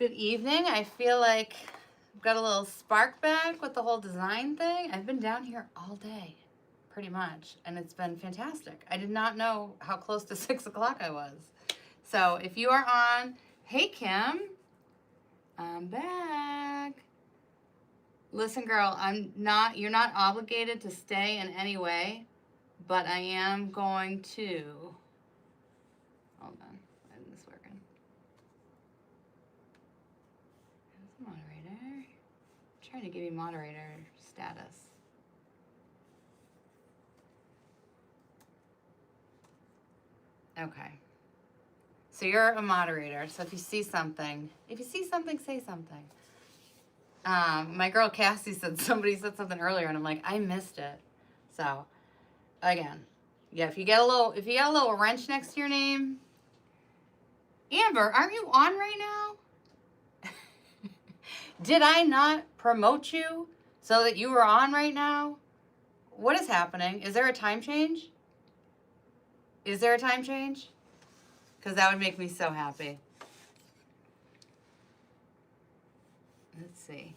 Good evening. I feel like I've got a little spark back with the whole design thing. I've been down here all day, pretty much, and it's been fantastic. I did not know how close to 6 o'clock I was. So if you are on, hey Kim, I'm back. Listen, girl, you're not obligated to stay in any way, but I am going to, hold on, why isn't this working? Moderator. I'm trying to give you moderator status. Okay. So you're a moderator. So if you see something, say something. My girl Cassie said somebody said something earlier, and I'm like, I missed it. So again, yeah, if you got a little wrench next to your name, Amber, aren't you on right now? Did I not promote you so that you were on right now? What is happening? Is there a time change? Is there a time change? Because that would make me so happy. Let's see.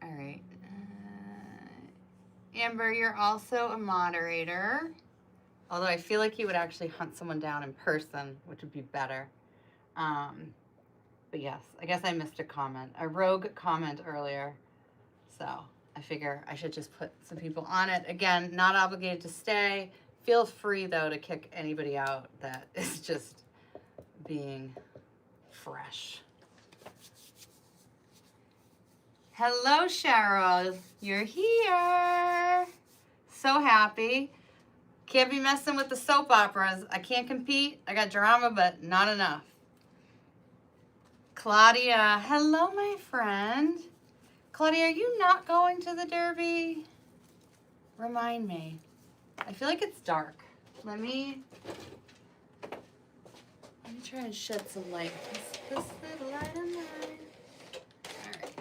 All right. Amber, you're also a moderator. Although I feel like you would actually hunt someone down in person, which would be better. But yes, I guess I missed a rogue comment earlier. So I figure I should just put some people on it. Again, not obligated to stay. Feel free, though, to kick anybody out that is just being fresh. Hello, Cheryl. You're here. So happy. Can't be messing with the soap operas. I can't compete. I got drama, but not enough. Claudia. Hello, my friend. Claudia, are you not going to the Derby? Remind me. I feel like it's dark. Let me try and shed some light. This little light of mine. All right.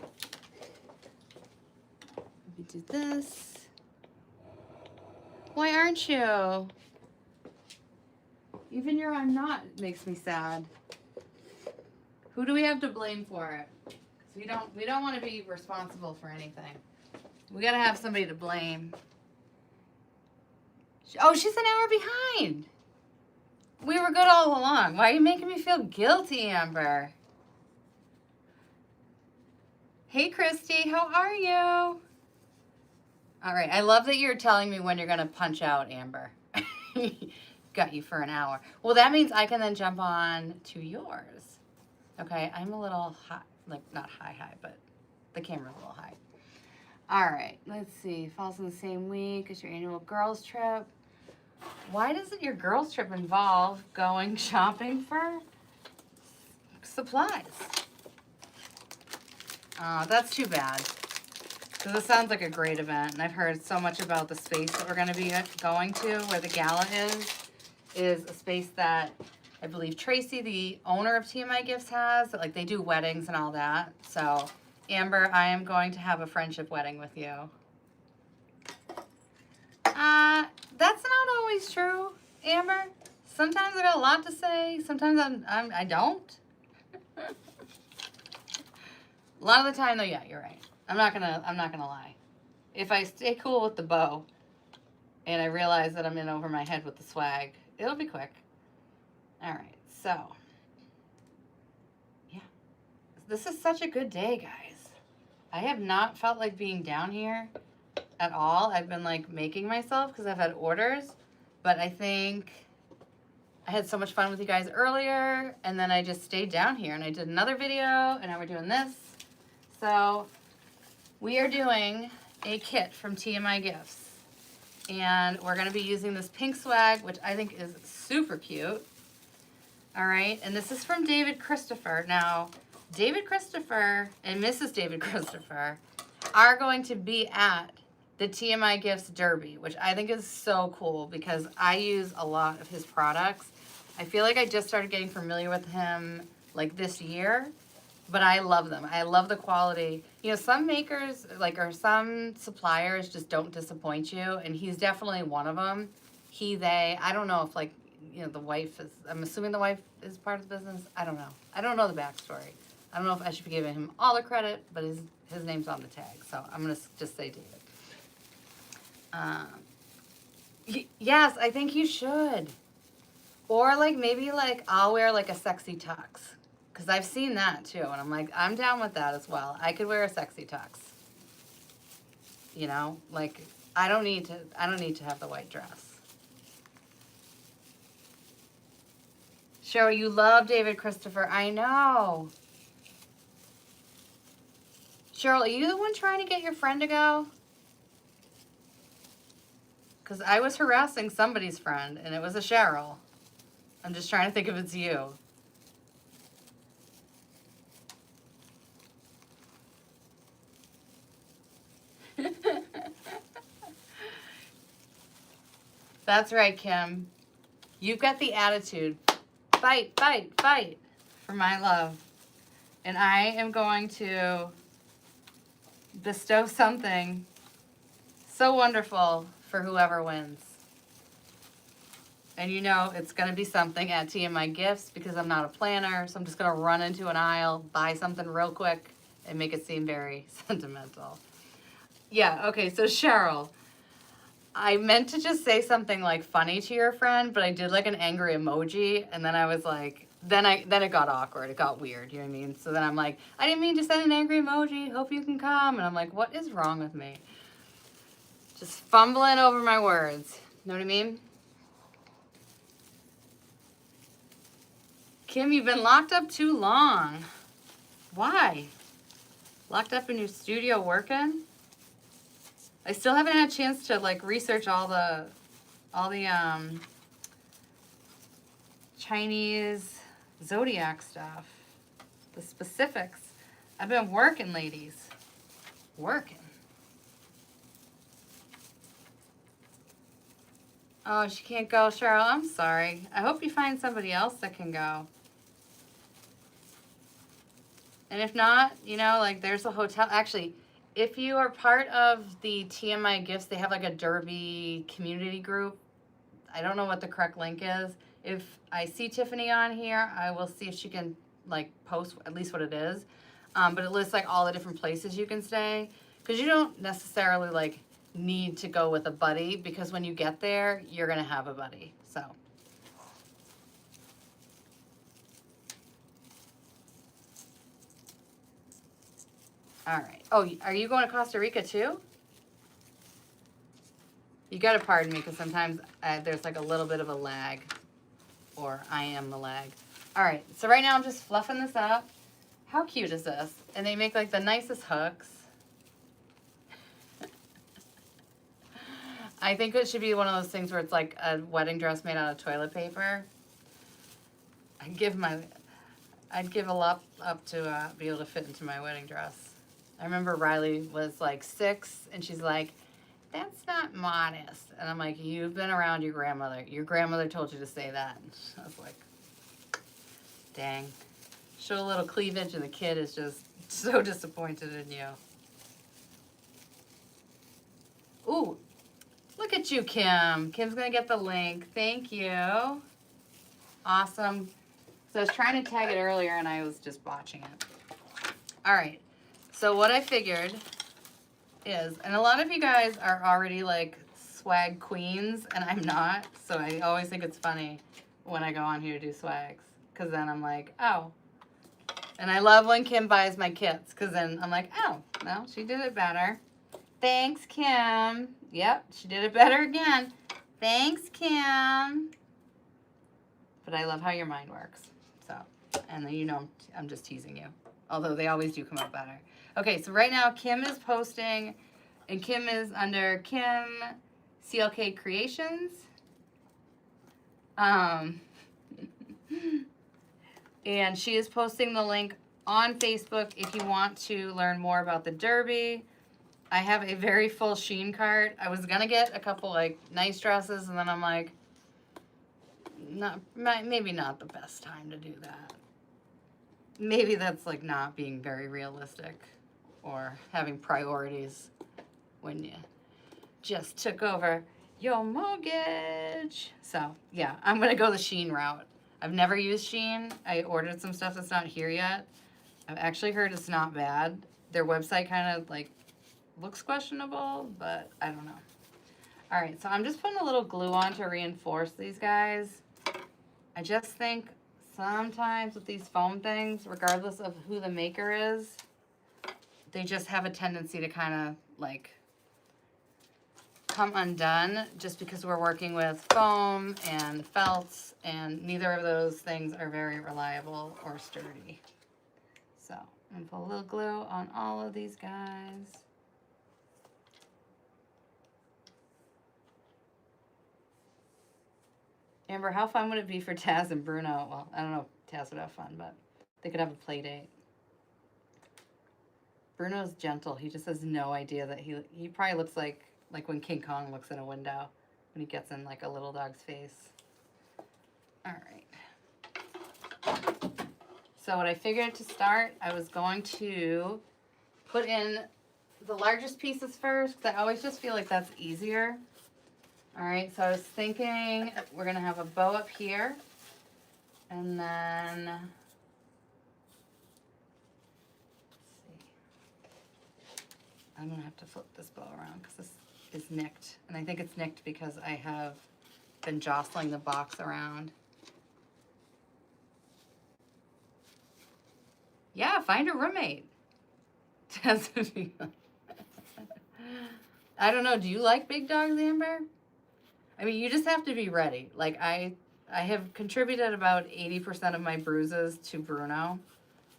Let me do this. Why aren't you? Even your I'm not makes me sad. Who do we have to blame for it? Because we don't want to be responsible for anything. We gotta have somebody to blame. Oh, she's an hour behind. We were good all along. Why are you making me feel guilty, Amber? Hey, Christy, how are you? All right, I love that you're telling me when you're gonna punch out, Amber. Got you for an hour. Well, that means I can then jump on to yours. Okay, I'm a little high, like not high, but the camera's a little high. All right, let's see. Falls in the same week as your annual girls trip. Why doesn't your girls trip involve going shopping for supplies? That's too bad. Because it sounds like a great event, and I've heard so much about the space that we're going to be going to, where the gala is a space that I believe Tracy, the owner of TMI Gifts, has. Like, they do weddings and all that. So, Amber, I am going to have a friendship wedding with you. That's not always true, Amber. Sometimes I got a lot to say. Sometimes I don't. A lot of the time, though, yeah, you're right. I'm not gonna lie. If I stay cool with the bow, and I realize that I'm in over my head with the swag, it'll be quick. All right, so yeah, this is such a good day, guys. I have not felt like being down here at all. I've been like making myself because I've had orders, but I think I had so much fun with you guys earlier, and then I just stayed down here and I did another video, and now we're doing this. So we are doing a kit from TMI Gifts, and we're going to be using this pink swag, which I think is super cute. All right, and this is from David Christopher. Now, David Christopher and Mrs. David Christopher are going to be at the TMI Gifts Derby, which I think is so cool because I use a lot of his products. I feel like I just started getting familiar with him like this year, but I love them. I love the quality. You know, some makers, like, or some suppliers just don't disappoint you, and he's definitely one of them. He, they, I don't know if, like, you know, the wife is, I'm assuming the wife is part of the business. I don't know. I don't know the backstory. I don't know if I should be giving him all the credit, but his name's on the tag, so I'm going to just say David. Yes, I think you should. Or like maybe like I'll wear like a sexy tux, because I've seen that too, and I'm like, I'm down with that as well. I could wear a sexy tux. You know, like I don't need to have the white dress. Cheryl, you love David Christopher. I know. Cheryl, are you the one trying to get your friend to go? Because I was harassing somebody's friend, and it was a Cheryl. I'm just trying to think if it's you. That's right, Kim. You've got the attitude. Fight, fight, fight for my love. And I am going to bestow something so wonderful for whoever wins. And you know it's going to be something at TMI Gifts because I'm not a planner, so I'm just going to run into an aisle, buy something real quick, and make it seem very sentimental. Yeah, okay, so Cheryl, I meant to just say something like funny to your friend, but I did like an angry emoji, and then I was like, then it got awkward. It got weird, you know what I mean? So then I'm like, I didn't mean to send an angry emoji. Hope you can come. And I'm like, what is wrong with me? Just fumbling over my words. Know what I mean? Kim, you've been locked up too long. Why? Locked up in your studio working? I still haven't had a chance to like research all the Chinese zodiac stuff, the specifics. I've been working, ladies. Working. Oh, she can't go, Cheryl. I'm sorry. I hope you find somebody else that can go. And if not, you know, like there's a hotel. Actually, if you are part of the TMI Gifts, they have like a Derby community group. I don't know what the correct link is. If I see Tiffany on here, I will see if she can like post at least what it is. But it lists like all the different places you can stay. Because you don't necessarily like need to go with a buddy, because when you get there, you're going to have a buddy. So. All right. Oh, are you going to Costa Rica too? You got to pardon me because sometimes there's like a little bit of a lag, or I am the lag. All right. So right now I'm just fluffing this up. How cute is this? And they make like the nicest hooks. I think it should be one of those things where it's like a wedding dress made out of toilet paper. I'd give a lot up to be able to fit into my wedding dress. I remember Riley was like 6, and she's like, that's not modest. And I'm like, you've been around your grandmother. Your grandmother told you to say that. And I was like, dang. Show a little cleavage, and the kid is just so disappointed in you. Ooh, look at you, Kim. Kim's going to get the link. Thank you. Awesome. So I was trying to tag it earlier, and I was just botching it. All right. So what I figured is, and a lot of you guys are already like swag queens, and I'm not. So I always think it's funny when I go on here to do swags, because then I'm like, oh. And I love when Kim buys my kits, because then I'm like, oh, well, she did it better. Thanks, Kim. Yep, she did it better again. Thanks, Kim. But I love how your mind works. So, and then you know I'm just teasing you. Although they always do come out better. Okay, so right now Kim is posting, and Kim is under Kim CLK Creations. And she is posting the link on Facebook if you want to learn more about the Derby. I have a very full Shein cart. I was gonna get a couple like nice dresses, and then I'm like, maybe not the best time to do that. Maybe that's like not being very realistic or having priorities when you just took over your mortgage. much. So yeah, I'm gonna go the Shein route. I've never used Shein. I ordered some stuff that's not here yet. I've actually heard it's not bad. Their website kind of like looks questionable, but I don't know. All right, so I'm just putting a little glue on to reinforce these guys. I just think sometimes with these foam things, regardless of who the maker is, they just have a tendency to kind of like come undone just because we're working with foam and felts, and neither of those things are very reliable or sturdy. So I'm gonna put a little glue on all of these guys. Amber, how fun would it be for Taz and Bruno? Well, I don't know if Taz would have fun, but they could have a play date. Bruno's gentle. He just has no idea that he probably looks like when King Kong looks in a window when he gets in like a little dog's face. All right. So what I figured to start, I was going to put in the largest pieces first because I always just feel like that's easier. All right, so I was thinking we're going to have a bow up here, and then, let's see, I'm going to have to flip this bow around because this is nicked, and I think it's nicked because I have been jostling the box around. Yeah, find a roommate. I don't know, do you like big dogs, Amber? I mean, you just have to be ready. Like, I have contributed about 80% of my bruises to Bruno,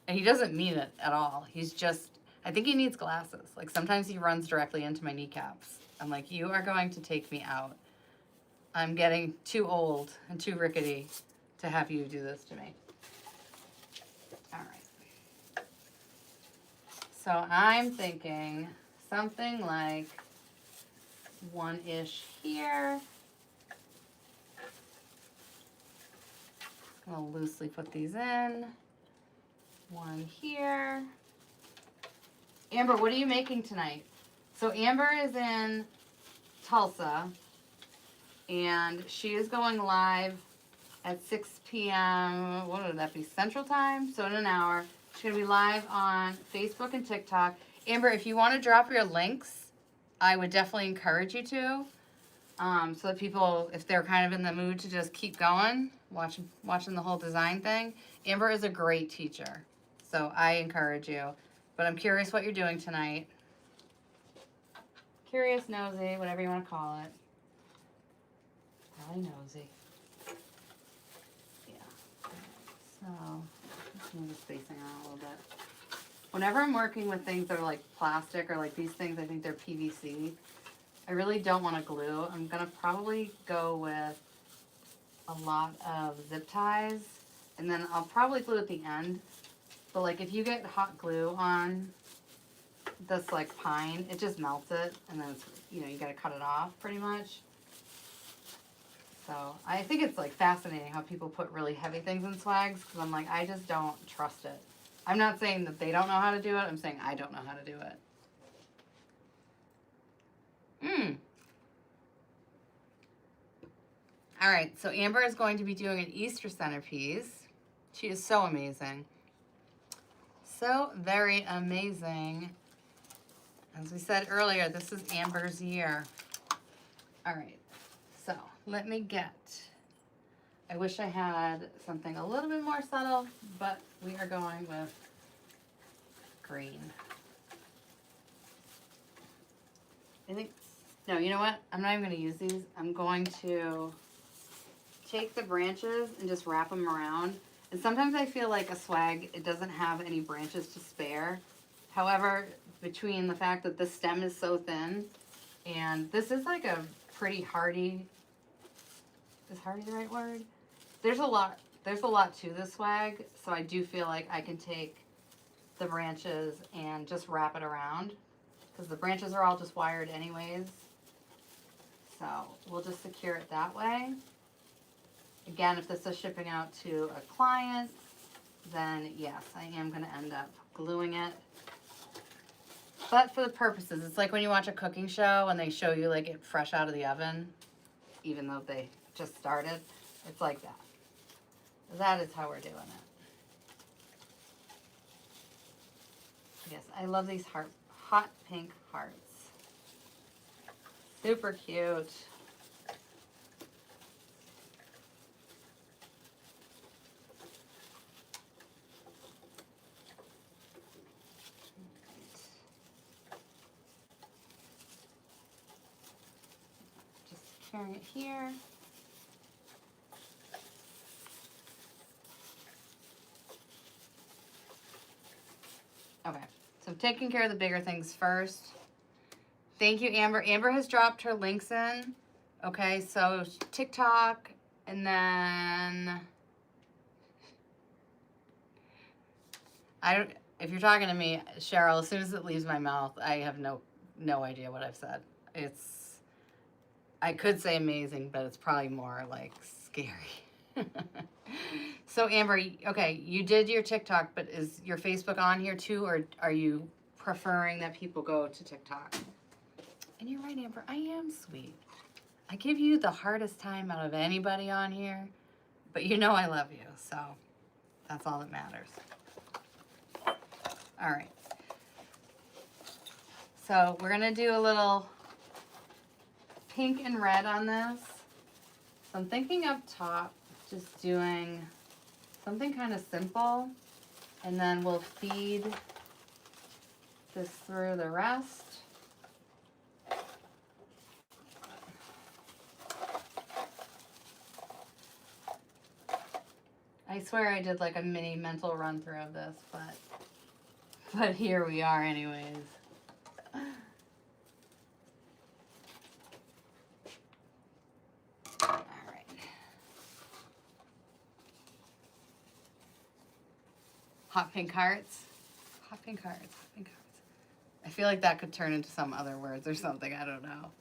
and he doesn't mean it at all. He's just, I think he needs glasses. Like, sometimes he runs directly into my kneecaps. I'm like, you are going to take me out. I'm getting too old and too rickety to have you do this to me. All right. So I'm thinking something like one-ish here. I'll loosely put these in. One here. Amber, what are you making tonight? So Amber is in Tulsa, and she is going live at 6 p.m. What would that be? Central Time? So in an hour. She's going to be live on Facebook and TikTok. Amber, if you want to drop your links, I would definitely encourage you to. So that people, if they're kind of in the mood to just keep going, watching the whole design thing. Amber is a great teacher, so I encourage you. But I'm curious what you're doing tonight. Curious, nosy, whatever you want to call it. Probably nosy. Yeah. So, let's move the spacing out a little bit. Whenever I'm working with things that are like plastic or like these things, I think they're PVC. I really don't want to glue. I'm going to probably go with a lot of zip ties, and then I'll probably glue at the end. But like if you get hot glue on this like pine, it just melts it, and then it's, you know, you got to cut it off pretty much. So I think it's like fascinating how people put really heavy things in swags, because I'm like, I just don't trust it. I'm not saying that they don't know how to do it. I'm saying I don't know how to do it. All right, so Amber is going to be doing an Easter centerpiece. She is so amazing. So very amazing. As we said earlier, this is Amber's year. All right, so let me get, I wish I had something a little bit more subtle, but we are going with green. I think, no, you know what? I'm not even going to use these. I'm going to take the branches and just wrap them around. And sometimes I feel like a swag, it doesn't have any branches to spare. However, between the fact that this stem is so thin, and this is like a pretty hardy, is hardy the right word? There's a lot to this swag, so I do feel like I can take the branches and just wrap it around, because the branches are all just wired anyways. So we'll just secure it that way. Again, if this is shipping out to a client, then yes, I am going to end up gluing it. But for the purposes, it's like when you watch a cooking show and they show you like it fresh out of the oven, even though they just started. It's like that. That is how we're doing it. Yes, I love these hot pink hearts. Super cute. Just carrying it here. Okay, so taking care of the bigger things first. Thank you, Amber. Amber has dropped her links in. Okay, so TikTok, and then if you're talking to me, Cheryl, as soon as it leaves my mouth, I have no idea what I've said. I could say amazing, but it's probably more like scary. So Amber, okay, you did your TikTok, but is your Facebook on here too, or are you preferring that people go to TikTok? And you're right, Amber, I am sweet. I give you the hardest time out of anybody on here, but you know I love you, so that's all that matters. All right. So we're gonna do a little pink and red on this. So I'm thinking up top, just doing something kind of simple, and then we'll feed this through the rest. I swear I did like a mini mental run through of this, but here we are anyways. All right. Hot pink hearts. Hot pink hearts. Hot pink hearts. I feel like that could turn into some other words or something. I don't know.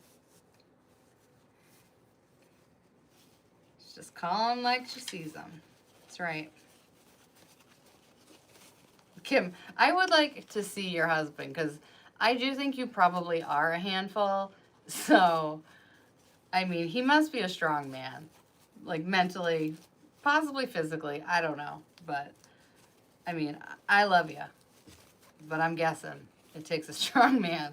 Just call them like she sees them. That's right. Kim, I would like to see your husband because I do think you probably are a handful. So, I mean, he must be a strong man. Like mentally, possibly physically. I don't know. But, I mean, I love you. But I'm guessing it takes a strong man.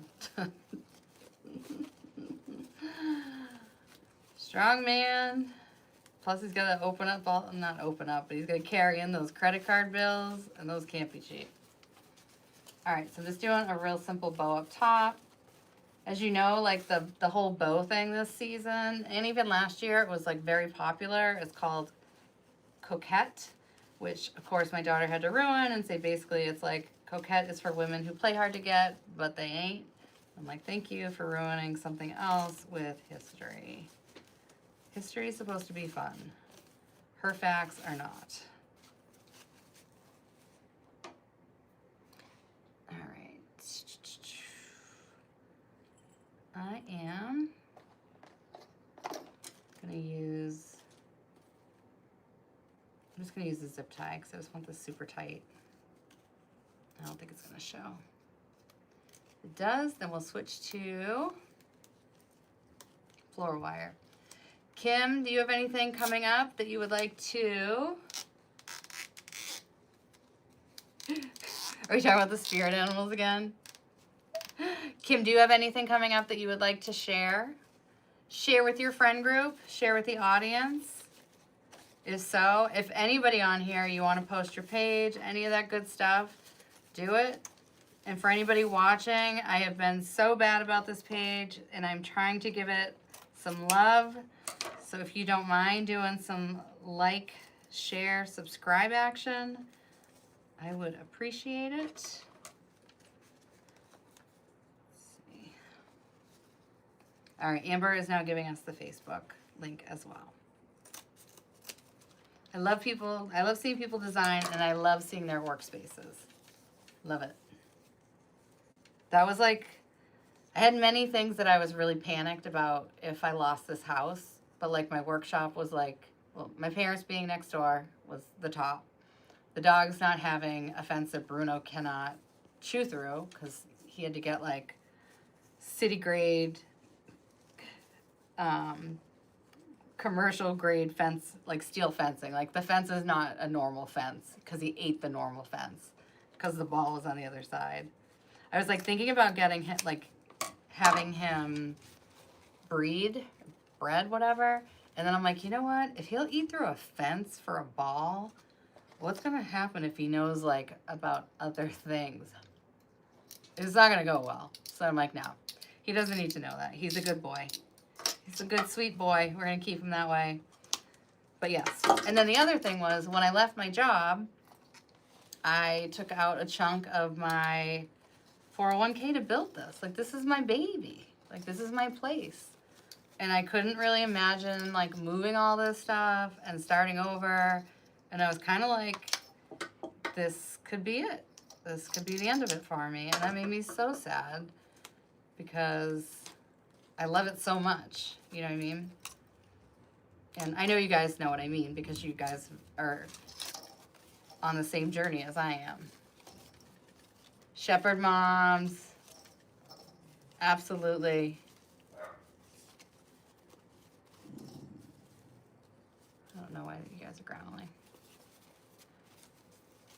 Strong man. Plus, he's got to not open up, but he's going to carry in those credit card bills, and those can't be cheap. All right, so I'm just doing a real simple bow up top. As you know, like the whole bow thing this season, and even last year, it was like very popular. It's called Coquette, which, of course, my daughter had to ruin and say basically it's like Coquette is for women who play hard to get, but they ain't. I'm like, thank you for ruining something else with history. History is supposed to be fun. Her facts are not. All right. I am gonna use, I'm just gonna use the zip tie because I just want this super tight. I don't think it's gonna show. If it does, then we'll switch to floral wire. Kim, do you have anything coming up that you would like to? Are we talking about the spirit animals again? Kim, do you have anything coming up that you would like to share? Share with your friend group? Share with the audience? If so, if anybody on here, you want to post your page, any of that good stuff, do it. And for anybody watching, I have been so bad about this page, and I'm trying to give it some love. So if you don't mind doing some like, share, subscribe action, I would appreciate it. Let's see. All right, Amber is now giving us the Facebook link as well. I love seeing people design, and I love seeing their workspaces. Love it. That was like, I had many things that I was really panicked about if I lost this house. But like my workshop was like, well, my parents being next door was the top. The dog's not having a fence that Bruno cannot chew through because he had to get like city grade commercial grade fence, like steel fencing. Like the fence is not a normal fence because he ate the normal fence because the ball was on the other side. I was like thinking about getting him, like having him bred, whatever. And then I'm like, you know what? If he'll eat through a fence for a ball, what's going to happen if he knows like about other things? It's not going to go well. So I'm like, no, he doesn't need to know that. He's a good boy. He's a good, sweet boy. We're going to keep him that way. But yes. And then the other thing was when I left my job, I took out a chunk of my 401k to build this. Like, this is my baby. Like, this is my place. And I couldn't really imagine, like, moving all this stuff and starting over. And I was kind of like, this could be it. This could be the end of it for me. And that made me so sad because I love it so much. You know what I mean? And I know you guys know what I mean because you guys are on the same journey as I am. Shepherd moms. Absolutely. I don't know why you guys are growling.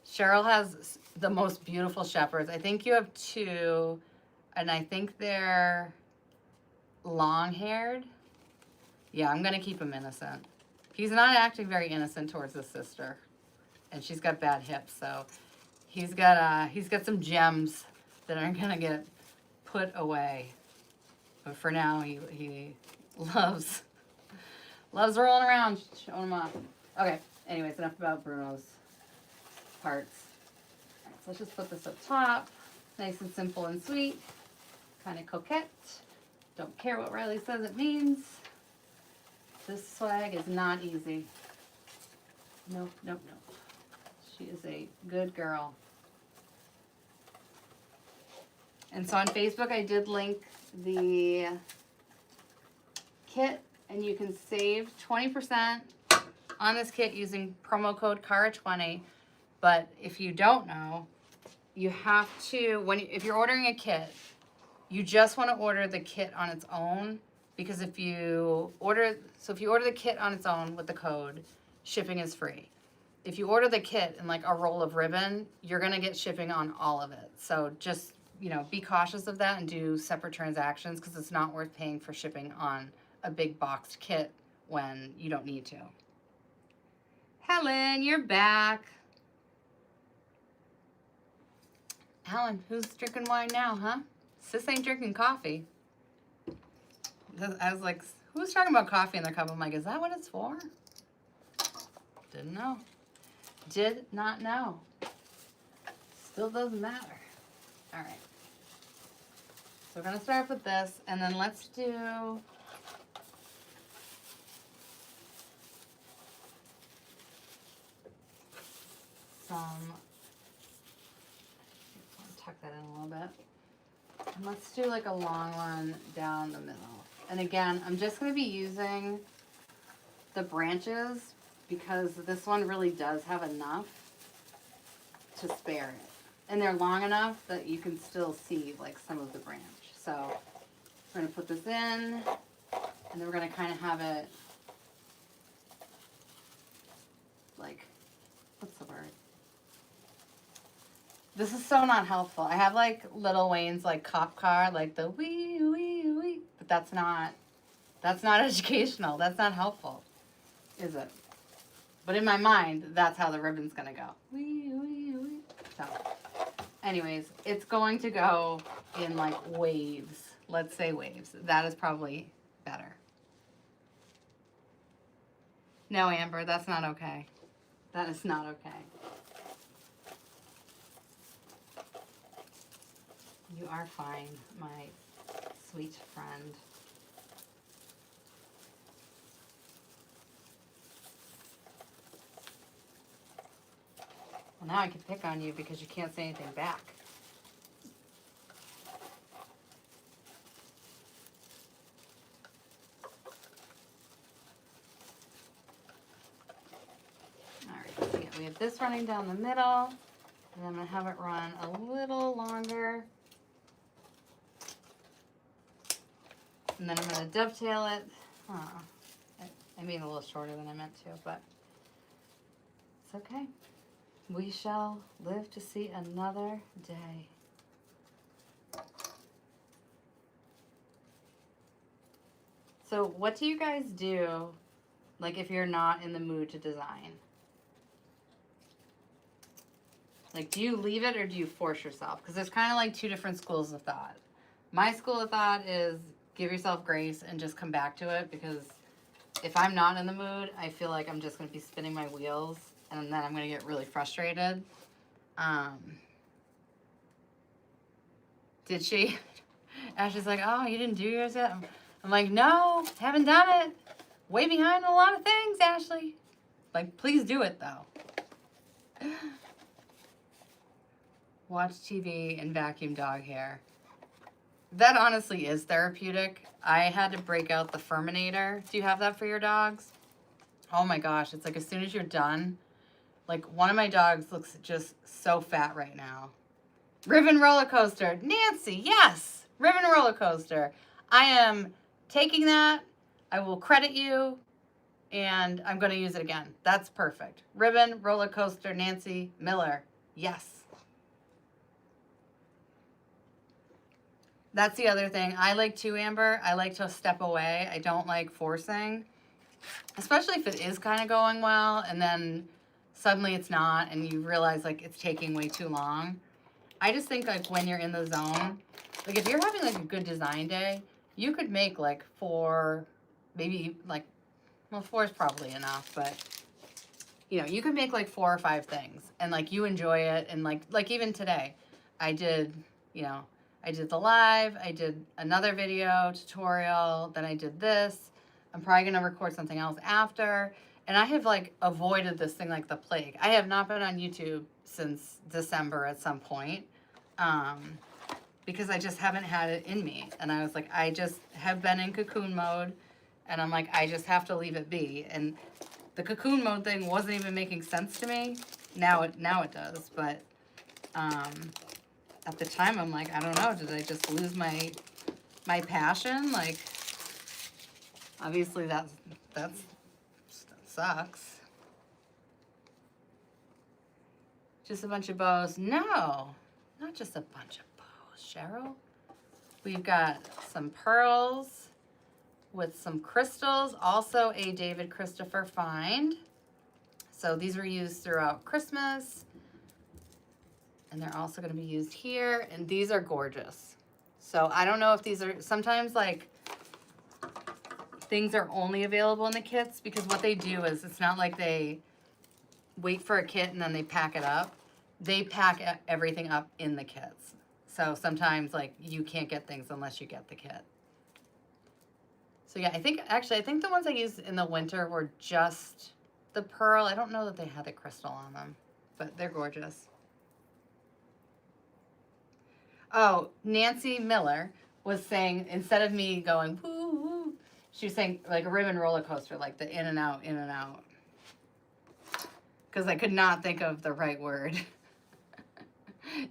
Cheryl has the most beautiful shepherds. I think you have two, and I think they're long-haired. Yeah, I'm going to keep him innocent. He's not acting very innocent towards his sister, and she's got bad hips, so he's got some gems that aren't going to get put away. But for now, he loves rolling around, showing him off. Okay, anyways, enough about Bruno's parts. All right, so let's just put this up top. Nice and simple and sweet. Kind of coquette. Don't care what Riley says it means. This swag is not easy. Nope, nope, nope. She is a good girl. And so on Facebook, I did link the kit, and you can save 20% on this kit using promo code KARA20. But if you don't know, you have to, if you're ordering a kit, you just want to order the kit on its own, because if you order the kit on its own with the code, shipping is free. If you order the kit and like a roll of ribbon, you're going to get shipping on all of it. So just, be cautious of that and do separate transactions, because it's not worth paying for shipping on a big boxed kit when you don't need to. Helen, you're back. Helen, who's drinking wine now, huh? Sis ain't drinking coffee. I was like, who's talking about coffee in their cup? I'm like, is that what it's for? Didn't know. Did not know. Still doesn't matter. All right. So we're going to start with this, and then let's do some, tuck that in a little bit. And let's do like a long one down the middle. And again, I'm just going to be using the branches because this one really does have enough to spare it. And they're long enough that you can still see like some of the branch. So we're going to put this in, and then we're going to kind of have it like, what's the word? This is so not helpful. I have like Lil Wayne's like cop car, like the wee, wee, wee. But that's not educational. That's not helpful, is it? But in my mind, that's how the ribbon's going to go. Wee, wee, wee. So, anyways, it's going to go in like waves. Let's say waves. That is probably better. No, Amber, that's not okay. That is not okay. You are fine, my sweet friend. Well, now I can pick on you because you can't say anything back. All right, so yeah, we have this running down the middle, and I'm going to have it run a little longer. And then I'm going to dovetail it. I mean a little shorter than I meant to, but it's okay. We shall live to see another day. So what do you guys do, like, if you're not in the mood to design? Like, do you leave it or do you force yourself? Because there's kind of like two different schools of thought. My school of thought is give yourself grace and just come back to it, because if I'm not in the mood, I feel like I'm just going to be spinning my wheels, and then I'm going to get really frustrated. Did she? Ashley's like, oh, you didn't do yours yet? I'm like, no, haven't done it. Way behind a lot of things, Ashley. Like, please do it, though. Watch TV and vacuum dog hair. That honestly is therapeutic. I had to break out the Furminator. Do you have that for your dogs? Oh my gosh, it's like as soon as you're done, like one of my dogs looks just so fat right now. Ribbon roller coaster. Nancy, yes. Ribbon roller coaster. I am taking that. I will credit you, and I'm going to use it again. That's perfect. Ribbon roller coaster, Nancy Miller. Yes. That's the other thing. I like too, Amber. I like to step away. I don't like forcing, especially if it is kind of going well and then suddenly it's not and you realize like it's taking way too long. I just think like when you're in the zone, like if you're having like a good design day, you could make like 4, maybe like, well, 4 is probably enough, but you know, you could make like 4 or 5 things and like you enjoy it. And like even today I did, you know, I did the live, I did another video tutorial, then I did this. I'm probably going to record something else after. And I have like avoided this thing like the plague. I have not been on YouTube since December at some point, because I just haven't had it in me. And I was like, I just have been in cocoon mode, and I'm like, I just have to leave it be. And the cocoon mode thing wasn't even making sense to me. Now it does, but at the time I'm like, I don't know, did I just lose my passion? Like, obviously that sucks. Just a bunch of bows. No, not just a bunch of bows, Cheryl. We've got some pearls with some crystals, also a David Christopher find. So these were used throughout Christmas, and they're also going to be used here, and these are gorgeous. So I don't know if these are, sometimes like things are only available in the kits, because what they do is it's not like they wait for a kit and then they pack it up. They pack everything up in the kits. So sometimes like you can't get things unless you get the kit. So yeah, I think the ones I used in the winter were just the pearl. I don't know that they had the crystal on them, but they're gorgeous. Oh, Nancy Miller was saying, instead of me going woo woo, she was saying like a ribbon roller coaster, like the in and out, in and out. Because I could not think of the right word.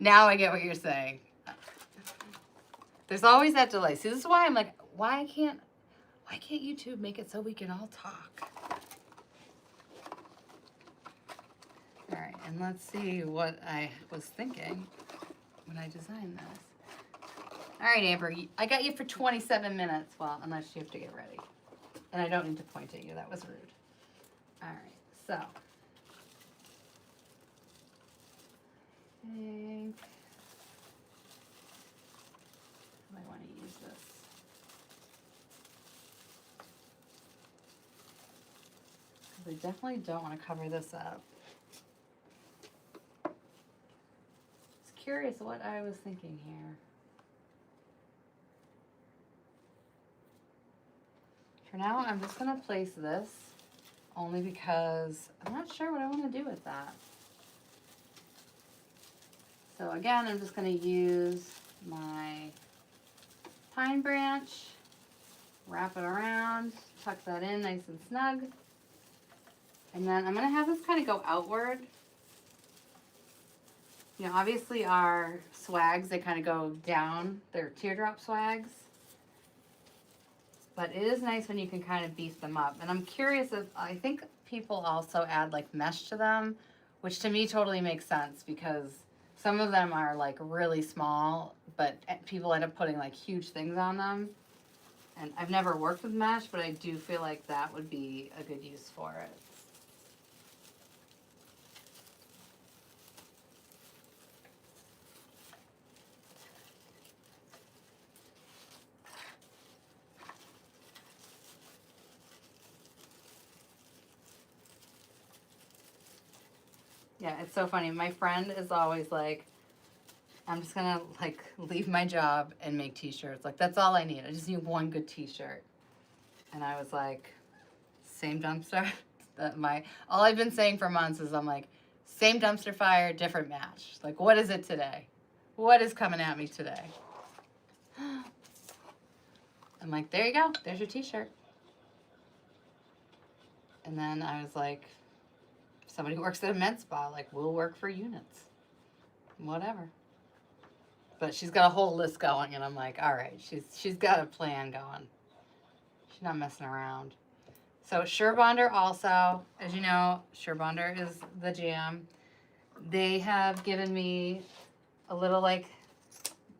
Now I get what you're saying. There's always that delay. See, this is why I'm like, why can't YouTube make it so we can all talk? All right, and let's see what I was thinking when I designed this. All right, Amber, I got you for 27 minutes. Well, unless you have to get ready. And I don't need to point at you. That was rude. All right, so. I think I might want to use this. Because I definitely don't want to cover this up. Just curious what I was thinking here. For now, I'm just going to place this only because I'm not sure what I want to do with that. So again, I'm just going to use my pine branch, wrap it around, tuck that in nice and snug. And then I'm going to have this kind of go outward. You know, obviously our swags, they kind of go down. They're teardrop swags. But it is nice when you can kind of beef them up. And I'm curious if, I think people also add like mesh to them, which to me totally makes sense because some of them are like really small, but people end up putting like huge things on them. And I've never worked with mesh, but I do feel like that would be a good use for it. Yeah, it's so funny. My friend is always like, I'm just gonna like leave my job and make t-shirts. Like that's all I need. I just need one good t-shirt. And I was like, same dumpster. All I've been saying for months is I'm like, same dumpster fire, different match. Like what is it today? What is coming at me today? I'm like, there you go. There's your t-shirt. And then I was like, somebody who works at a med spa, like, we'll work for units. Whatever. But she's got a whole list going, and I'm like, all right, she's got a plan going. She's not messing around. So Surebonder also, as you know, Surebonder is the jam. They have given me a little like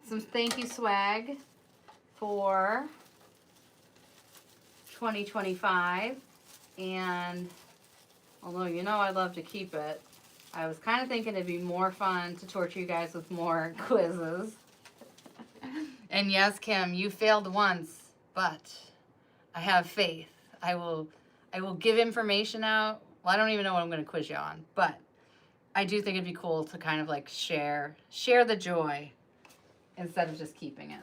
some thank you swag for 2025, and although you know I love to keep it, I was kind of thinking it'd be more fun to torture you guys with more quizzes. And yes, Kim, you failed once, but I have faith. I will give information out. Well, I don't even know what I'm going to quiz you on, but I do think it'd be cool to kind of like share the joy instead of just keeping it.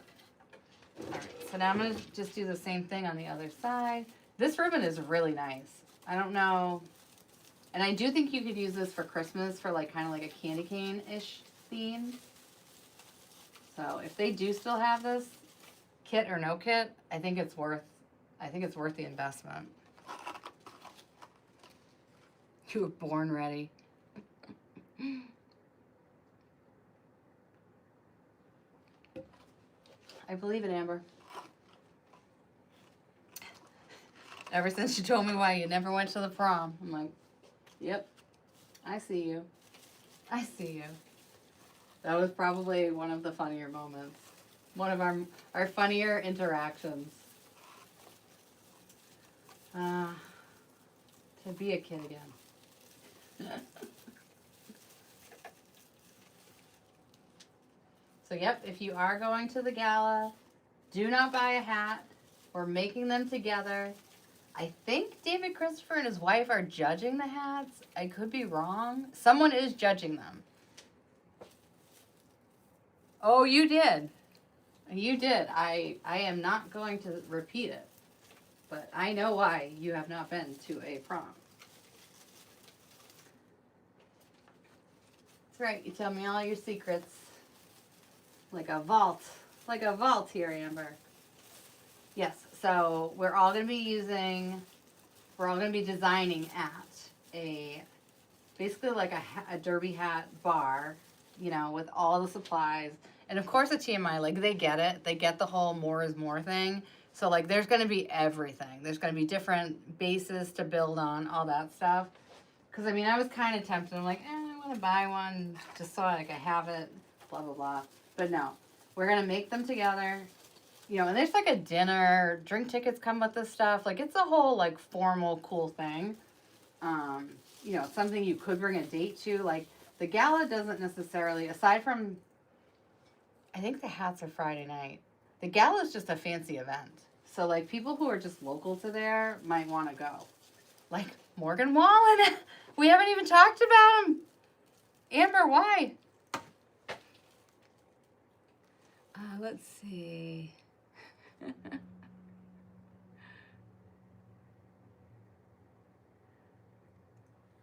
All right, so now I'm going to just do the same thing on the other side. This ribbon is really nice. I don't know. And I do think you could use this for Christmas for like kind of like a candy cane-ish theme. So if they do still have this, kit or no kit, I think it's worth the investment. You were born ready. I believe it, Amber. Ever since you told me why you never went to the prom, I'm like, yep, I see you. I see you. That was probably one of the funnier moments. One of our funnier interactions. To be a kid again. So yep, if you are going to the gala, do not buy a hat. We're making them together. I think David Christopher and his wife are judging the hats. I could be wrong. Someone is judging them. Oh, you did. You did. I am not going to repeat it. But I know why you have not been to a prom. That's right. You tell me all your secrets. Like a vault. Like a vault here, Amber. Yes, so we're all going to be designing at basically like a derby hat bar, you know, with all the supplies. And of course at TMI, like they get it. They get the whole more is more thing. So like there's going to be everything. There's going to be different bases to build on, all that stuff. Because I mean, I was kind of tempted. I'm like, I want to buy one just so like I have it, blah, blah, blah. But no, we're going to make them together. You know, and there's like a dinner, drink tickets come with this stuff. Like it's a whole like formal, cool thing. You know, something you could bring a date to. Like the gala doesn't necessarily, aside from, I think the hats are Friday night. The gala is just a fancy event. So like people who are just local to there might want to go. Like Morgan Wallen. We haven't even talked about him. Amber, why? Let's see.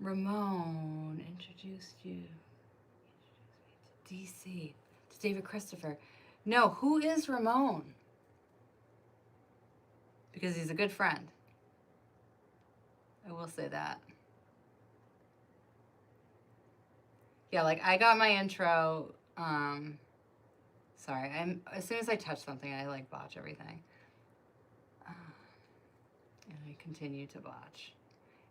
Ramon introduced you to DC, to David Christopher. No, who is Ramon? Because he's a good friend. I will say that. Yeah, like I got my intro. Sorry, as soon as I touch something, I like botch everything. And I continue to botch.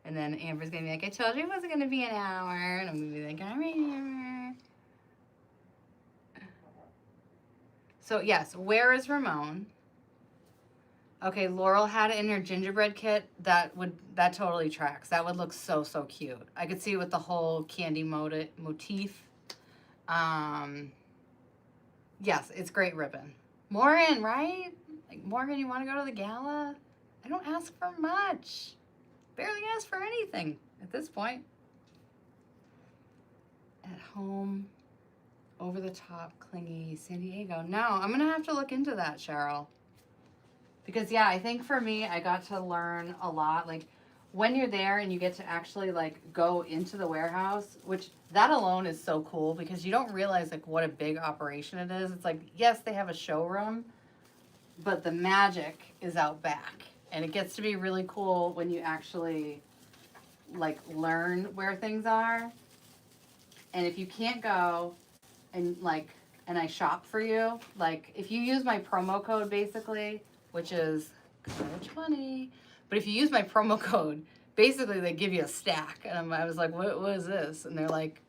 And then Amber's going to be like, I told you it wasn't going to be an hour. And I'm going to be like, all right, Amber. So, yes, where is Ramon? Okay, Laurel had it in her gingerbread kit. That totally tracks. That would look so, so cute. I could see it with the whole candy motif. Yes, it's great ribbon. Morgan, right? Like, Morgan, you want to go to the gala? I don't ask for much. Barely ask for anything at this point. At home, over the top, clingy, San Diego. No, I'm going to have to look into that, Cheryl. Because, yeah, I think for me, I got to learn a lot. Like, when you're there and you get to actually, like, go into the warehouse, which that alone is so cool because you don't realize, like, what a big operation it is. It's like, yes, they have a showroom, but the magic is out back. And it gets to be really cool when you actually, like, learn where things are. And if you can't go and, like, and I shop for you, like, if you use my promo code, basically, which is Coach Money. But if you use my promo code, basically they give you a stack. And I was like, what is this? And they're like,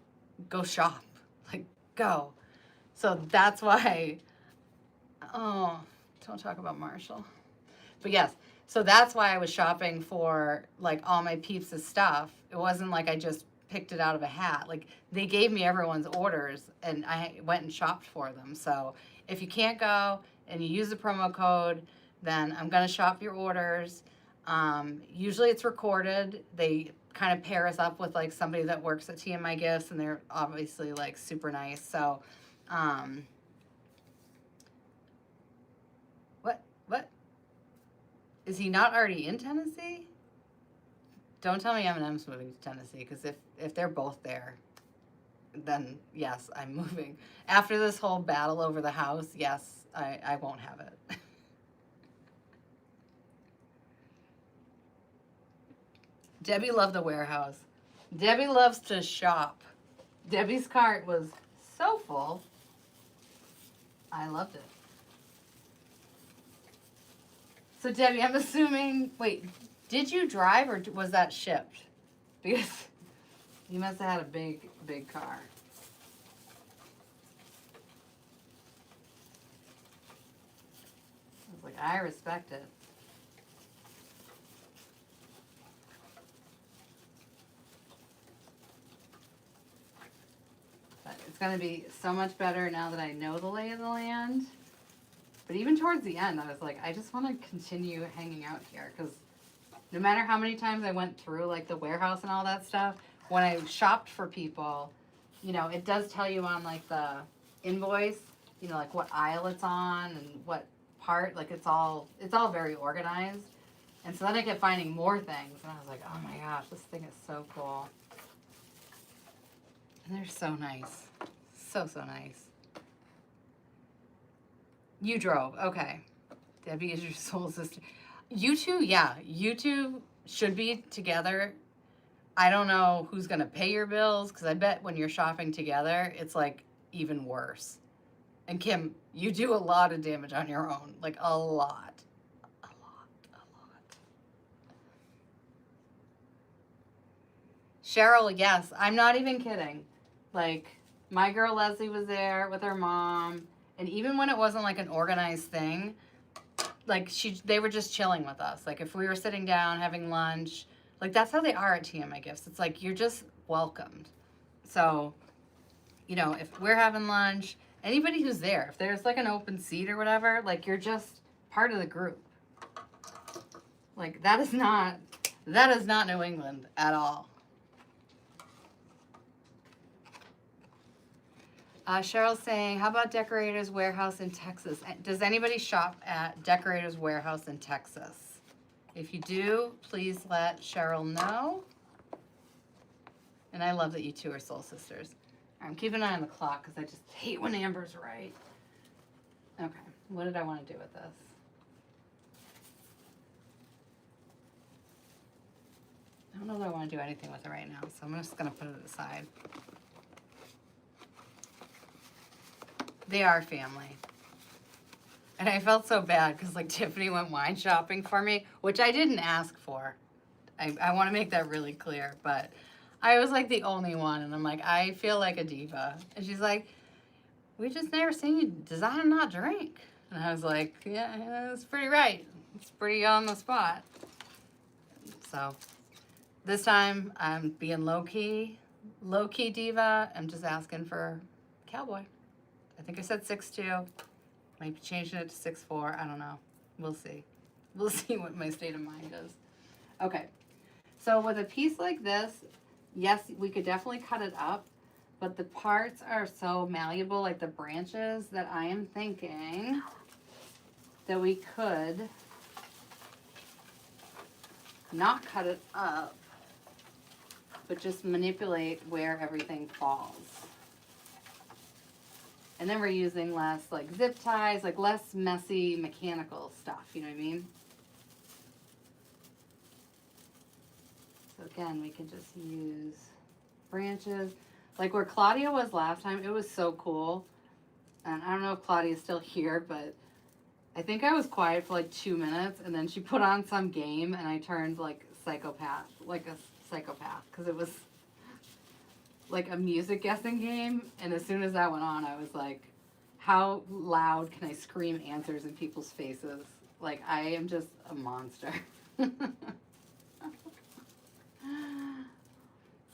go shop. Like, go. So that's why, oh, don't talk about Marshall. But yes, so that's why I was shopping for, like, all my peeps' stuff. It wasn't like I just picked it out of a hat. Like, they gave me everyone's orders, and I went and shopped for them. So if you can't go and you use the promo code, then I'm going to shop your orders. Usually it's recorded. They kind of pair us up with, like, somebody that works at TMI Gifts, and they're obviously, like, super nice. So, what? Is he not already in Tennessee? Don't tell me M&M's moving to Tennessee, because if they're both there, then yes, I'm moving. After this whole battle over the house, yes, I won't have it. Debbie loved the warehouse. Debbie loves to shop. Debbie's cart was so full. I loved it. So Debbie, I'm assuming, wait, did you drive or was that shipped? Because you must have had a big, big car. I was like, I respect it. But it's going to be so much better now that I know the lay of the land. But even towards the end, I was like, I just want to continue hanging out here because no matter how many times I went through, like, the warehouse and all that stuff, when I shopped for people, you know, it does tell you on, like, the invoice, you know, like, what aisle it's on and what part. Like, it's all very organized. And so then I kept finding more things, and I was like, oh my gosh, this thing is so cool. And they're so nice. So, so nice. You drove. Okay. Debbie is your soul sister. You two, yeah. You two should be together. I don't know who's going to pay your bills, because I bet when you're shopping together, it's, like, even worse. And Kim, you do a lot of damage on your own. Like, a lot. A lot. Cheryl, yes. I'm not even kidding. Like, my girl Leslie was there with her mom. And even when it wasn't, like, an organized thing, like, they were just chilling with us. Like, if we were sitting down having lunch, like, that's how they are at TMI Gifts. It's like, you're just welcomed. So, you know, if we're having lunch, anybody who's there, if there's, like, an open seat or whatever, like, you're just part of the group. Like, that is not New England at all. Cheryl's saying, how about Decorator's Warehouse in Texas? Does anybody shop at Decorator's Warehouse in Texas? If you do, please let Cheryl know. And I love that you two are soul sisters. I'm keeping an eye on the clock because I just hate when Amber's right. Okay, what did I want to do with this? I don't know that I want to do anything with it right now, so I'm just going to put it aside. They are family. And I felt so bad because like Tiffany went wine shopping for me, which I didn't ask for. I want to make that really clear, but I was like the only one, and I'm like, I feel like a diva. And she's like, we just never seen you design and not drink. And I was like, yeah, that's pretty right. It's pretty on the spot. So this time I'm being low key diva. I'm just asking for cowboy. I think I said 6'2". Might be changing it to 6'4". I don't know. We'll see. We'll see what my state of mind is. Okay. So with a piece like this, yes, we could definitely cut it up, but the parts are so malleable, like the branches, that I am thinking that we could not cut it up, but just manipulate where everything falls. And then we're using less like zip ties, like less messy mechanical stuff, you know what I mean? So again, we can just use branches. Like where Claudia was last time, it was so cool. And I don't know if Claudia's still here, but I think I was quiet for like 2 minutes, and then she put on some game, and I turned like a psychopath, because it was like a music guessing game, and as soon as that went on, I was like, how loud can I scream answers in people's faces? Like, I am just a monster.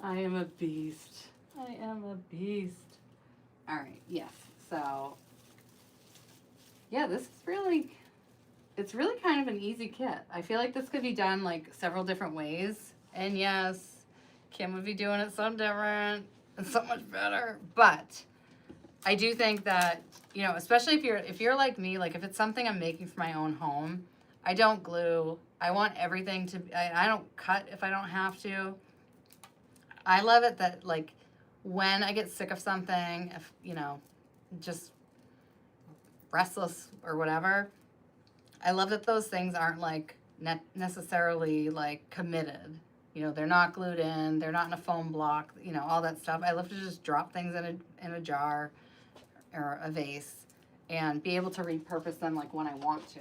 I am a beast. I am a beast. All right, yes. So, yeah, this is really, it's really kind of an easy kit. I feel like this could be done like several different ways. And yes, Kim would be doing it so different and so much better. But I do think that, you know, especially if you're like me, like if it's something I'm making for my own home, I don't glue. I want everything to, I don't cut if I don't have to. I love it that like when I get sick of something, if, you know, just restless or whatever, I love that those things aren't like necessarily like committed. You know, they're not glued in, they're not in a foam block, you know, all that stuff. I love to just drop things in a jar or a vase and be able to repurpose them like when I want to.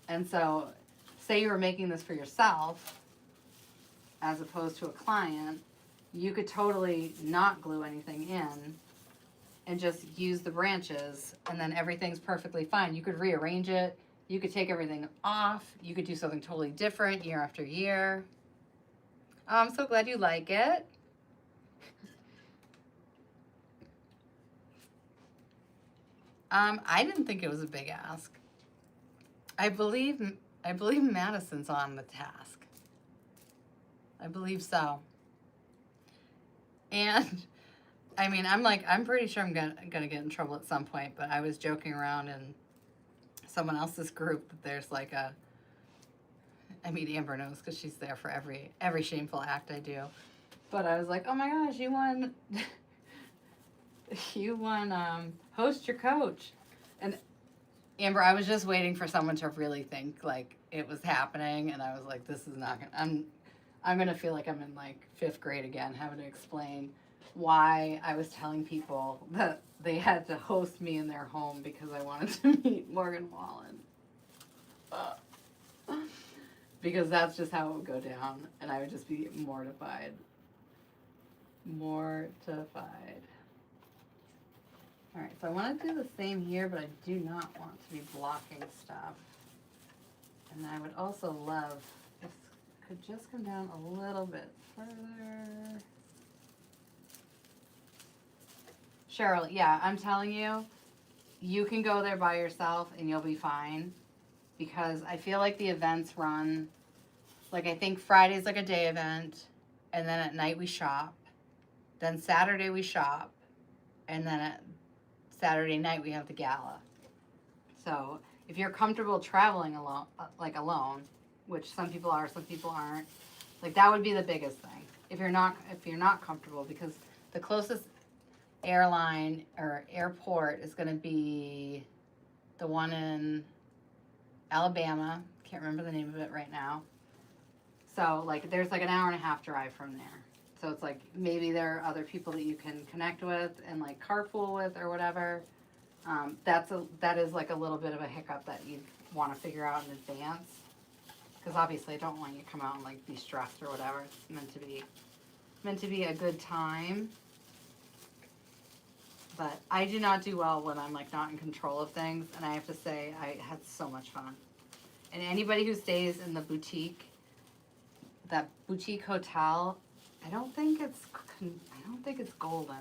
And so, say you were making this for yourself as opposed to a client, you could totally not glue anything in and just use the branches, and then everything's perfectly fine. You could rearrange it. You could take everything off. You could do something totally different year after year. Oh, I'm so glad you like it. I didn't think it was a big ask. I believe Madison's on the task. I believe so. And I mean, I'm pretty sure I'm gonna get in trouble at some point, but I was joking around in someone else's group that there's like a, I mean, Amber knows because she's there for every shameful act I do. But I was like, oh my gosh, you won, host your coach. And Amber, I was just waiting for someone to really think like it was happening, and I was like, this is not gonna, I'm gonna feel like I'm in like 5th grade again, having to explain why I was telling people that they had to host me in their home because I wanted to meet Morgan Wallen. Because that's just how it would go down, and I would just be mortified. Mortified. All right, so I want to do the same here, but I do not want to be blocking stuff. And I would also love, this could just come down a little bit further. Cheryl, yeah, I'm telling you, you can go there by yourself and you'll be fine. Because I feel like the events run, like I think Friday's like a day event, and then at night we shop. Then Saturday we shop, and then at Saturday night we have the gala. So if you're comfortable traveling alone, which some people are, some people aren't, like that would be the biggest thing. If you're not comfortable, because the closest airline or airport is going to be the one in Alabama. Can't remember the name of it right now. So like there's like an hour and a half drive from there. So it's like maybe there are other people that you can connect with and like carpool with or whatever. That is like a little bit of a hiccup that you want to figure out in advance. Because obviously I don't want you to come out and like be stressed or whatever. It's meant to be a good time. But I do not do well when I'm like not in control of things, and I have to say I had so much fun. And anybody who stays in the boutique, that boutique hotel, I don't think it's Golden.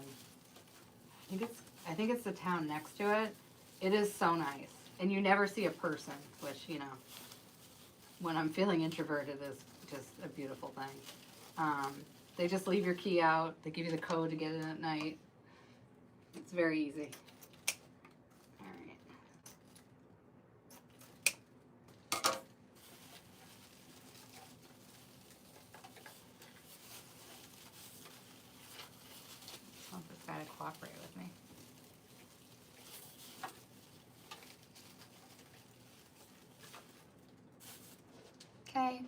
I think it's the town next to it. It is so nice, and you never see a person, which when I'm feeling introverted is just a beautiful thing. They just leave your key out. They give you the code to get in at night. It's very easy. All right. I want this guy to cooperate with me. Okay.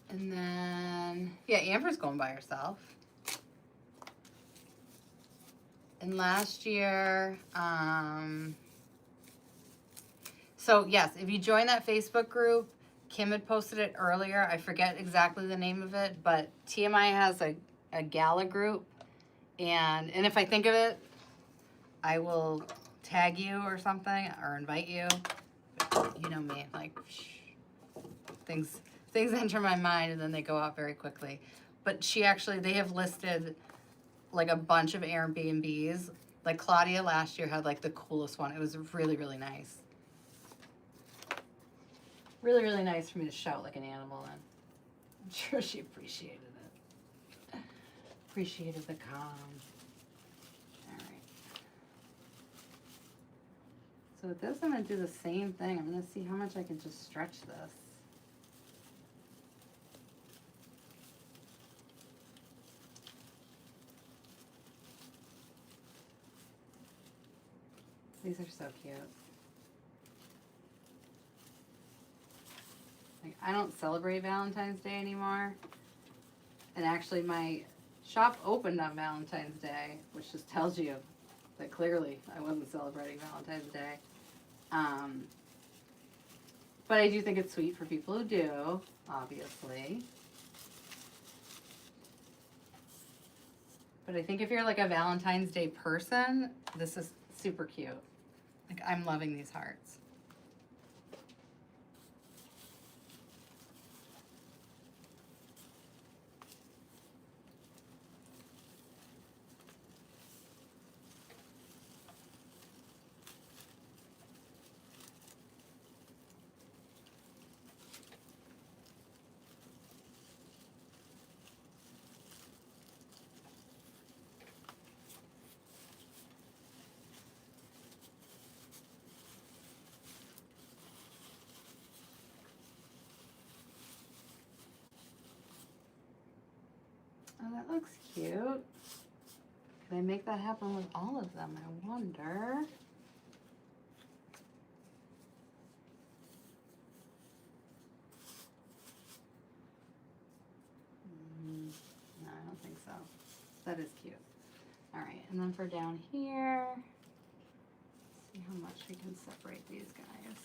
And then, yeah, Amber's going by herself. And last year, so yes, if you join that Facebook group, Kim had posted it earlier. I forget exactly the name of it, but TMI has a gala group. And if I think of it, I will tag you or something or invite you. You know me, like things enter my mind and then they go out very quickly. But they have listed like a bunch of Airbnbs. Like Claudia last year had like the coolest one. It was really, really nice. Really, really nice for me to shout like an animal in. I'm sure she appreciated it. Appreciated the calm. All right. So with this, I'm going to do the same thing. I'm going to see how much I can just stretch this. These are so cute. Like, I don't celebrate Valentine's Day anymore. And actually my shop opened on Valentine's Day, which just tells you that clearly I wasn't celebrating Valentine's Day. But I do think it's sweet for people who do, obviously. But I think if you're like a Valentine's Day person, this is super cute. Like, I'm loving these hearts. Oh, that looks cute. Could I make that happen with all of them? I wonder. No, I don't think so. That is cute. All right, and then for down here, see how much we can separate these guys.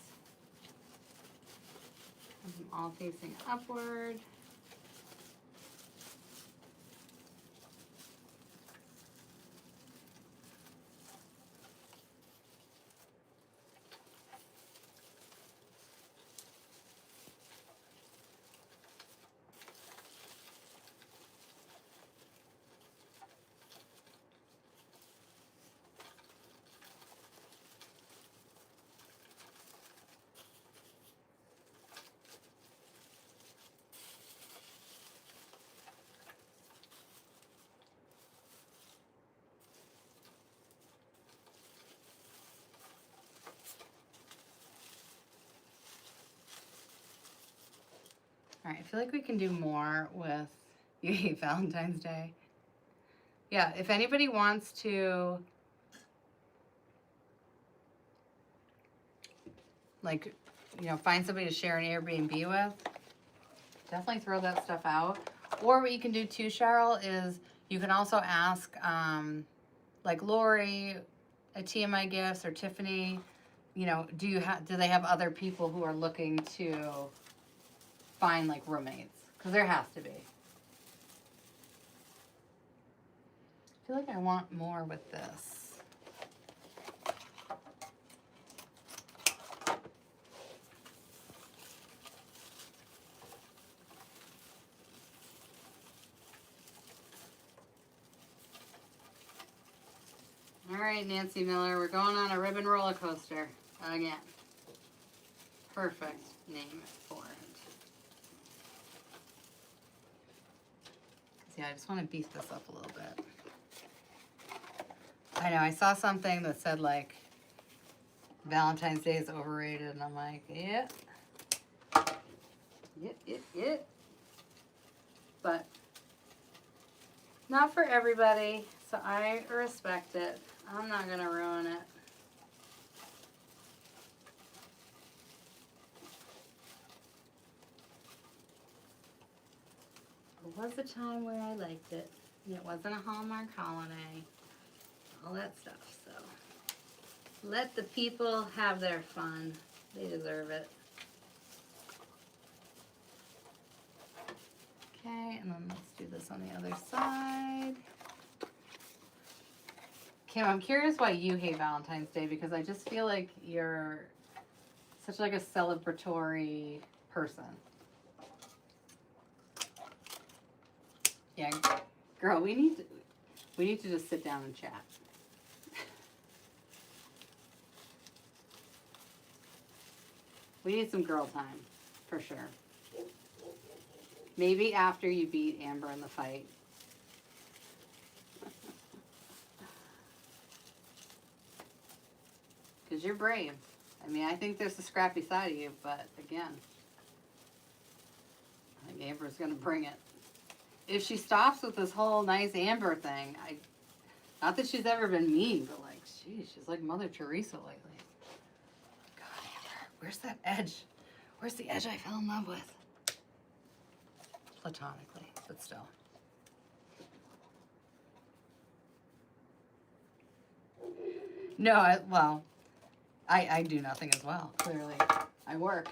Have them all facing upward. All right, I feel like we can do more with You Hate Valentine's Day. Yeah, if anybody wants to, like, find somebody to share an Airbnb with, definitely throw that stuff out. Or what you can do too, Cheryl, is you can also ask, like Lori, at TMI Gifts or Tiffany, you know, do they have other people who are looking to find like roommates? Because there has to be. I feel like I want more with this. All right, Nancy Miller, we're going on a ribbon roller coaster again. Perfect name for it. See, I just want to beef this up a little bit. I know, I saw something that said like Valentine's Day is overrated, and I'm like, yeah. But not for everybody, so I respect it. I'm not gonna ruin it. There was a time where I liked it, and it wasn't a Hallmark holiday, all that stuff, so let the people have their fun. They deserve it. Okay, and then let's do this on the other side. Kim, I'm curious why you hate Valentine's Day, because I just feel like you're such like a celebratory person. Yeah, girl, we need to just sit down and chat. We need some girl time, for sure. Maybe after you beat Amber in the fight. Because you're brave. I mean, I think there's a scrappy side of you, but again, I think Amber's going to bring it. If she stops with this whole nice Amber thing, not that she's ever been mean, but like, geez, she's like Mother Teresa lately. God, Amber, where's that edge? Where's the edge I fell in love with? Platonically, but still. No, I do nothing as well. Clearly, I work.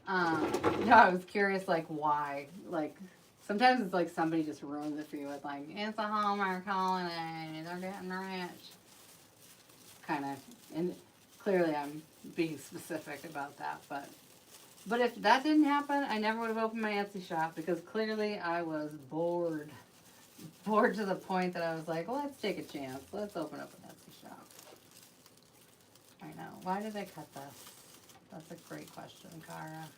No, I was curious, like, why? Like, sometimes it's like somebody just ruins it for you with, like, it's a Hallmark holiday, they're getting rich. Kind of, and clearly I'm being specific about that, but if that didn't happen, I never would have opened my Etsy shop, because clearly I was bored. Bored to the point that I was like, well, let's take a chance. Let's open up an Etsy shop. I know. Why did I cut this? That's a great question, Cara.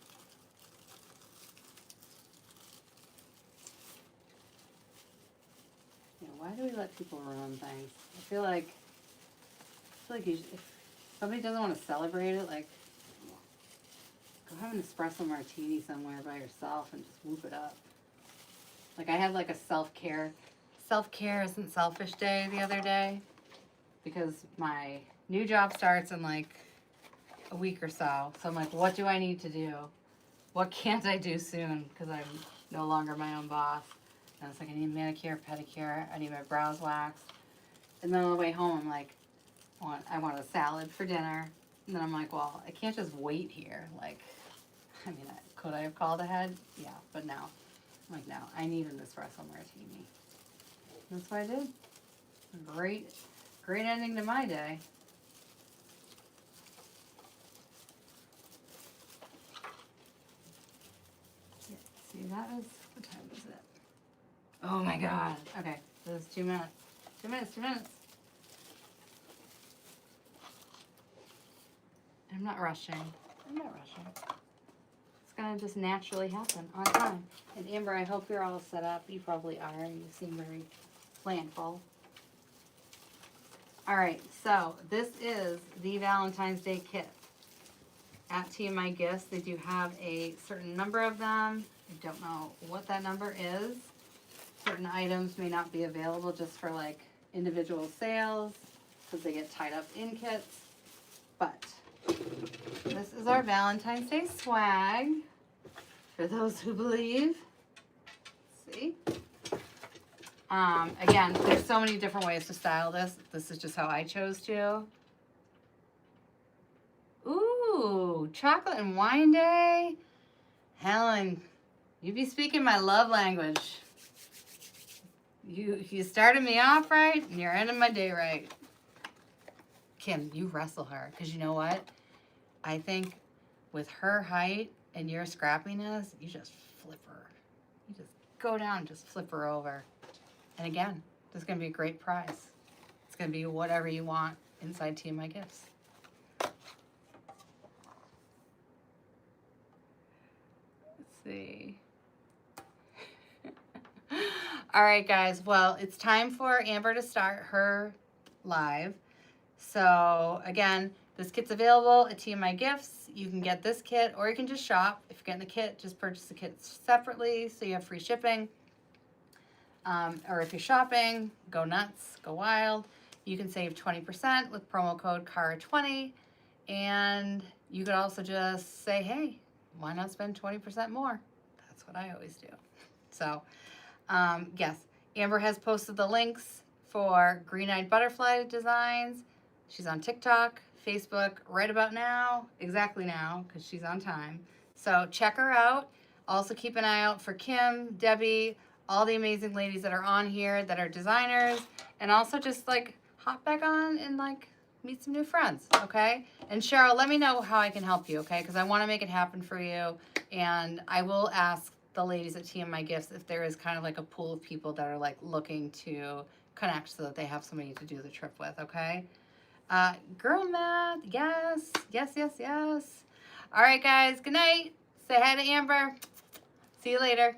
Yeah, why do we let people ruin things? I feel like if somebody doesn't want to celebrate it, like, go have an espresso martini somewhere by yourself and just whoop it up. Like, I had like a self-care isn't selfish day the other day, because my new job starts in like a week or so. So I'm like, what do I need to do? What can't I do soon? Because I'm no longer my own boss. And it's like, I need a manicure, pedicure, I need my brows waxed. And then on the way home, I'm like, I want a salad for dinner. And then I'm like, well, I can't just wait here. Like, I mean, could I have called ahead? Yeah, but no. I'm like, no, I need an espresso martini. And that's what I did. Great ending to my day. Yeah, see, that was, what time was it? Oh my God. Okay, that was 2 minutes. 2 minutes. I'm not rushing. It's gonna just naturally happen on time. And Amber, I hope you're all set up. You probably are. You seem very planful. All right, so this is the Valentine's Day kit at TMI Gifts. They do have a certain number of them. I don't know what that number is. Certain items may not be available just for like individual sales because they get tied up in kits. But this is our Valentine's Day swag for those who believe. Let's see. Again, there's so many different ways to style this. This is just how I chose to. Ooh, chocolate and wine day. Helen, you be speaking my love language. You started me off right, and you're ending my day right. Kim, you wrestle her, because you know what? I think with her height and your scrappiness, you just flip her. You just go down and just flip her over. And again, this is going to be a great prize. It's going to be whatever you want inside TMI Gifts. Let's see. All right, guys. Well, it's time for Amber to start her live. So, again, this kit's available at TMI Gifts. You can get this kit, or you can just shop. If you're getting the kit, just purchase the kit separately so you have free shipping. Or if you're shopping, go nuts, go wild. You can save 20% with promo code CARA20. And you could also just say, hey, why not spend 20% more? That's what I always do. So, yes, Amber has posted the links for Green-Eyed Butterfly designs. She's on TikTok, Facebook, right about now, exactly now, because she's on time. So check her out. Also keep an eye out for Kim, Debbie, all the amazing ladies that are on here that are designers, and also just like hop back on and like meet some new friends, okay? And Cheryl, let me know how I can help you, okay? Because I want to make it happen for you, and I will ask the ladies at TMI Gifts if there is kind of like a pool of people that are like looking to connect so that they have somebody to do the trip with, okay? Girl math, yes, yes, yes, yes. All right, guys, good night. Say hi to Amber. See you later.